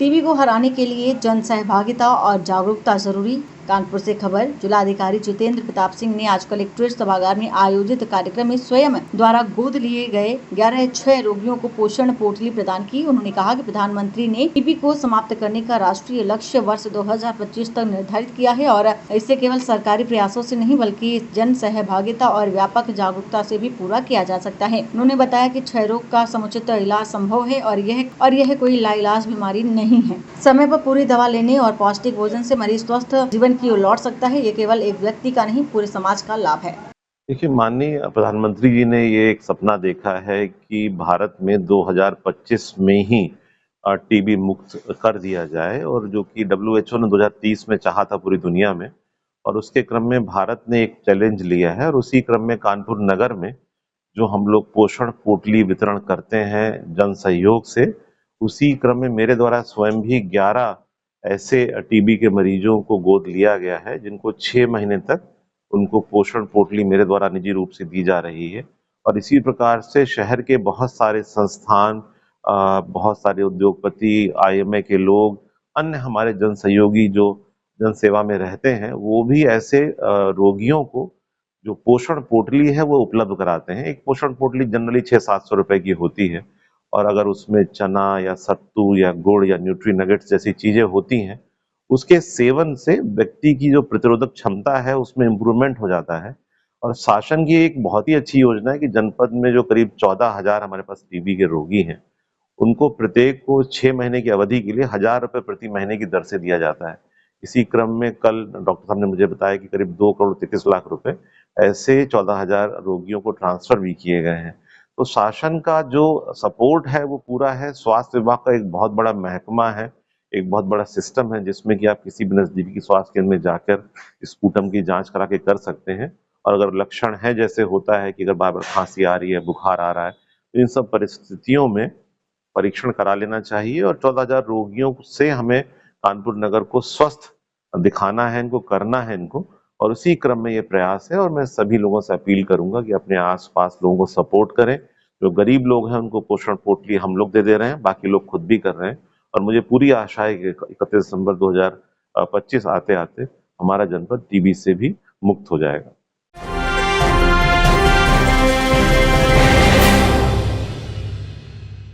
TB को हराने के लिए जन सहभागिता और जागरूकता जरूरी। कानपुर से खबर। जिलाधिकारी जितेंद्र प्रताप सिंह ने आज कलेक्ट्रेट सभागार में आयोजित कार्यक्रम में स्वयं द्वारा गोद लिए गए 11 रोगियों को पोषण पोटली प्रदान की। उन्होंने कहा कि प्रधानमंत्री ने टीबी को समाप्त करने का राष्ट्रीय लक्ष्य वर्ष 2025 तक निर्धारित किया है और इसे केवल सरकारी प्रयासों से नहीं बल्कि जन सहभागिता और व्यापक जागरूकता से भी पूरा किया जा सकता है। उन्होंने बताया कि क्षय रोग का समुचित इलाज संभव है और यह कोई लाइलाज बीमारी नहीं है। समय पर पूरी दवा लेने और पौष्टिक भोजन से मरीज स्वस्थ जीवन की ओर लौट सकता है। ये केवल एक व्यक्ति का नहीं, पूरे समाज का लाभ है। देखिए, माननीय प्रधानमंत्री जी ने ये एक सपना देखा है कि भारत में 2025 में ही टीबी मुक्त कर दिया जाए, और जो कि WHO ने 2030 में चाहा था पूरी दुनिया में, और उसके क्रम में भारत ने एक चैलेंज लिया है। और उसी क्रम में कानपुर नगर में जो हम लोग पोषण पोटली वितरण करते हैं जन सहयोग से, उसी क्रम में मेरे द्वारा स्वयं भी 11 ऐसे टीबी के मरीजों को गोद लिया गया है जिनको 6 महीने तक उनको पोषण पोटली मेरे द्वारा निजी रूप से दी जा रही है। और इसी प्रकार से शहर के बहुत सारे संस्थान, बहुत सारे उद्योगपति, IMA के लोग, अन्य हमारे जन सहयोगी जो जन सेवा में रहते हैं, वो भी ऐसे रोगियों को जो पोषण पोटली है वो उपलब्ध कराते हैं। एक पोषण पोटली जनरली 600-700 रुपए की होती है, और अगर उसमें चना या सत्तू या गुड़ या न्यूट्री नगेट्स जैसी चीजें होती हैं, उसके सेवन से व्यक्ति की जो प्रतिरोधक क्षमता है उसमें इम्प्रूवमेंट हो जाता है। और शासन की एक बहुत ही अच्छी योजना है कि जनपद में जो करीब 14,000 हमारे पास टीबी के रोगी हैं, उनको प्रत्येक को 6 महीने की अवधि के लिए 1,000 रुपए प्रति महीने की दर से दिया जाता है। इसी क्रम में कल डॉक्टर साहब ने मुझे बताया कि करीब 2 करोड़ 33 लाख रुपए ऐसे 14,000 रोगियों को ट्रांसफर भी किए गए हैं। तो शासन का जो सपोर्ट है वो पूरा है। स्वास्थ्य विभाग का एक बहुत बड़ा महकमा है, एक बहुत बड़ा सिस्टम है, जिसमें कि आप किसी भी नजदीकी स्वास्थ्य केंद्र में जाकर स्पुटम की जांच करा के कर सकते हैं। और अगर लक्षण है, जैसे होता है कि अगर बार बार खांसी आ रही है, बुखार आ रहा है, तो इन सब परिस्थितियों में परीक्षण करा लेना चाहिए। और 14,000 रोगियों से हमें कानपुर नगर को स्वस्थ दिखाना है, इनको करना है इनको, और उसी क्रम में ये प्रयास है। और मैं सभी लोगों से अपील करूंगा कि अपने आसपास लोगों को सपोर्ट करें। जो गरीब लोग हैं उनको पोषण पोटली हम लोग दे रहे हैं, बाकी लोग खुद भी कर रहे हैं। और मुझे पूरी आशा है कि 31 दिसंबर 2025 आते आते हमारा जनपद टीबी से भी मुक्त हो जाएगा।